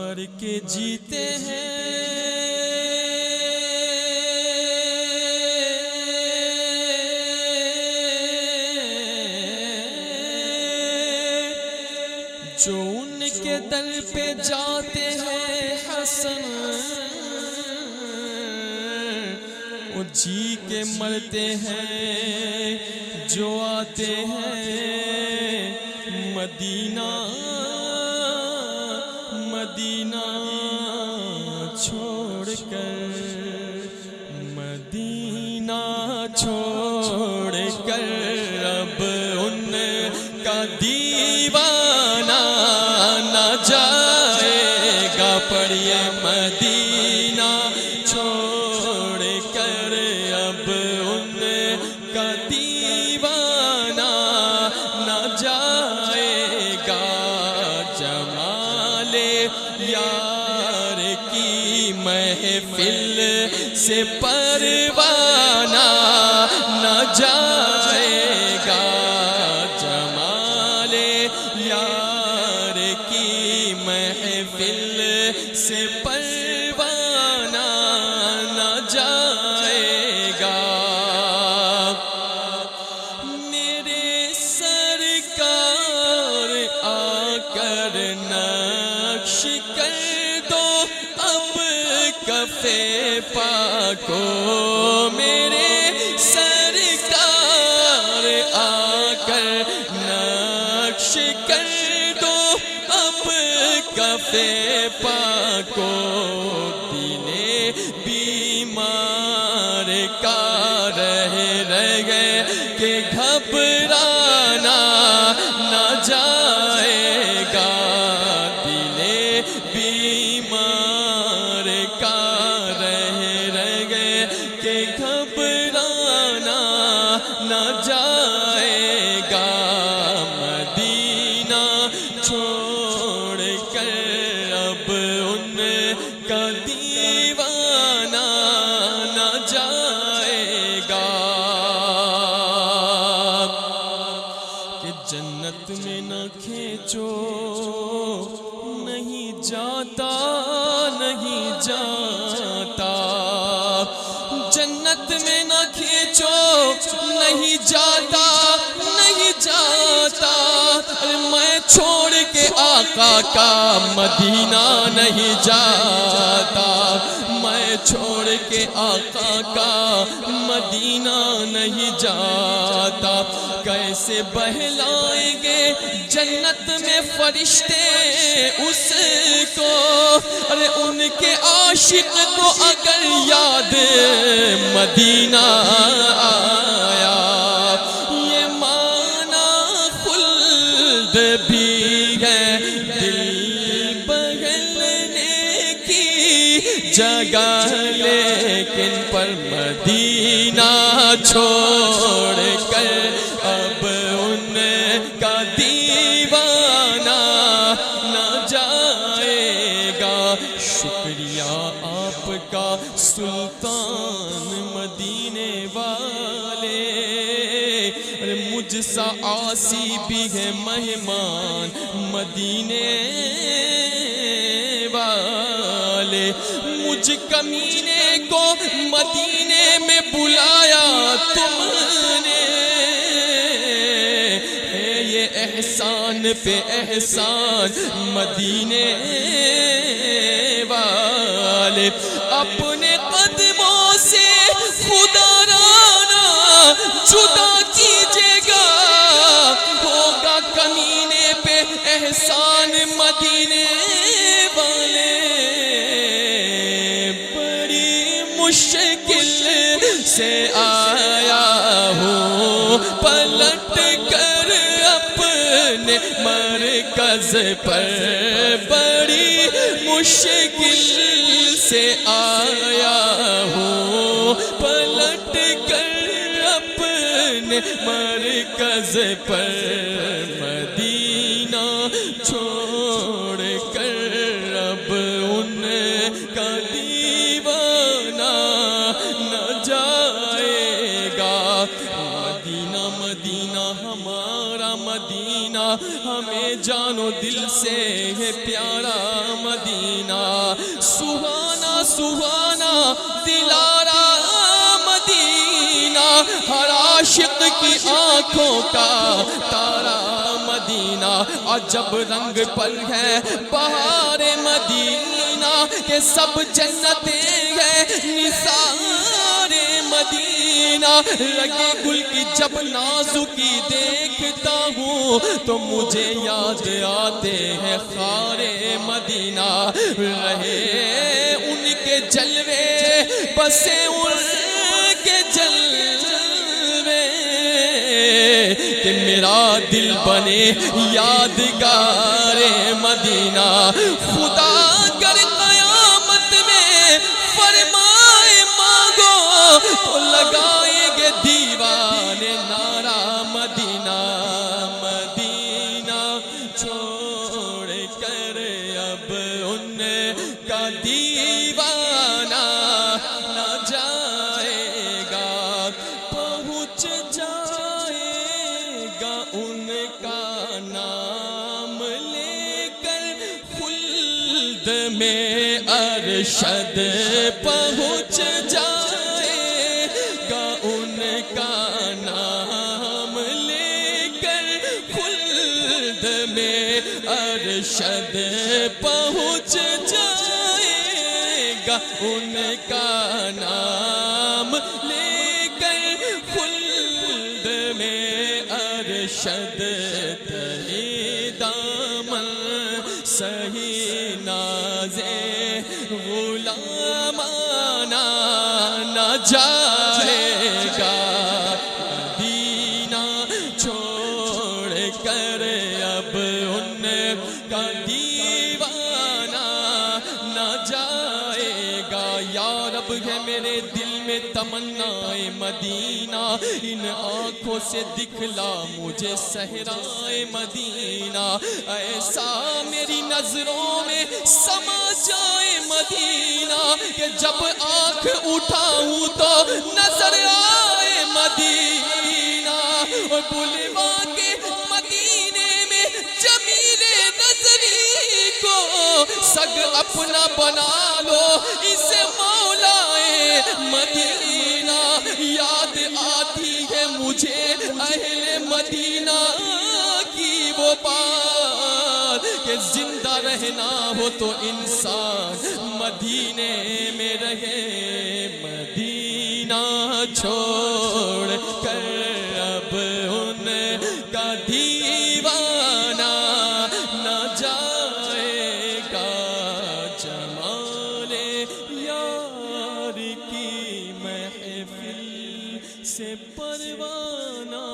مر کے جیتے ہیں جو ان کے در پہ جاتے ہیں حسن، وہ جی کے مرتے ہیں جو آتے ہیں مدینہ مدینہ چھوڑ کر، مدینہ چھوڑ کر اب ان کا دیوانہ نہ جائے گا، پڑھیے مدینہ چھوڑ کر اب ان کا دیوانہ نہ جائے گا، جمال یار کی محفل سے پروانہ نہ جائے گا، جمال یار کی محفل سے پروانہ نہ جائے گا۔ میرے سرکار آ کر نقش کر دو اب کفِ پا کو، میرے سرکار آ کر نقش کر دو اب کفِ پا کو، دل بیمار کا رہ گئے کہ گھبرانا نہ جائے گا، دل بیمار کا رہ گئے کہ گھبرانا نہ جائے گا، مدینہ چھوڑ کر اب ان کا دیوانہ نہ جائے گا، کہ جنت میں نہ کھینچو نہیں جاتا نہیں جاتا، جنت میں نہ کھینچو نہیں جاتا نہیں جاتا، میں چھوڑ کے آقا کا مدینہ نہیں جاتا، میں چھوڑ کے آقا کا مدینہ نہیں جاتا، کیسے بہلائیں گے جنت میں فرشتے اس کو، ارے ان کے عاشق کو اگر یاد مدینہ آیا، یہ معنی خلد بھی ہے دل بہلنے کی جگہ، لیکن پر مدینہ چھوڑ کر اب ان کا دیوانہ نہ جائے گا، شکریہ آپ کا سلطان مدینے والے، مجھ سا عاصی بھی ہے مہمان مدینے والے، مجھ کمینے کو مدینے میں بلایا تم نے، ہے یہ احسان پہ احسان مدینے والے، اپنے قدموں سے خدا رانا جدا کیجیے گا، ہوگا کمینے پہ احسان مدینے والے، بڑی مشکل سے آیا ہوں پلٹ کر اپنے مرکز پر، بڑی مشکل سے آیا ہوں پلٹ کر اپنے مرکز پر، مدینہ چھوڑ کر اب ان کا دیوانہ نہ جائے گا، مدینہ مدینہ ہمارا مدینہ ہمیں جان و دل سے ہے پیارا، مدینہ، سہانا سہانا دلارا مدینہ، ہر عاشق کی آنکھوں کا تارا مدینہ، عجب رنگ پر ہے بہار مدینہ، کہ سب جنتیں ہیں نثار مدینہ، رگے گل کی جب نازکی دیکھتا ہوں تو مجھے یاد آتے ہیں خار مدینہ، رہے ان کے جلوے بسے ان کے جلوے، کہ میرا دل بنے یادگار مدینہ، خدا گر قیامت میں فرمائے مانگو تو لگائیں گے دیوانے نعرہ مدینہ، مدینہ چھوڑ کر اب ان کا دیوانہ نہ جائے گا، پہنچ جائے گا ان کا نام لے کر خلد میں ارشد، پہنچ جائے گا ان کا نام لے کر خلد میں ارشد، پہنچ جائے گا ان کا نام لے کر خلد میں ارشد، تہی دامن سہی نازے غلامانہ نہ جائے گا، مدینہ چھوڑ کر اب ان کا دیوانہ نہ جائے گا، یا رب ہے میرے دل میں تمنا مدینہ، ان آنکھوں سے دکھلا مجھے صحرائے مدینہ، ایسا میری نظروں میں سما جائے مدینہ، کہ جب آنکھ اٹھاؤں تو نظر آئے مدینہ، اور بلوا کے مدینے میں جمیل نظری کو سگ اپنا بنا لو، اسے مولائے مدینہ، یاد آتی ہے مجھے اہل مدینہ کی وہ بات، کہ زندہ رہنا ہو تو انسان مدینے میں رہے، مدینہ چھوڑ کر اب ان کا دیوانہ نہ جائے گا، جمال یار کی محفل سے پروانہ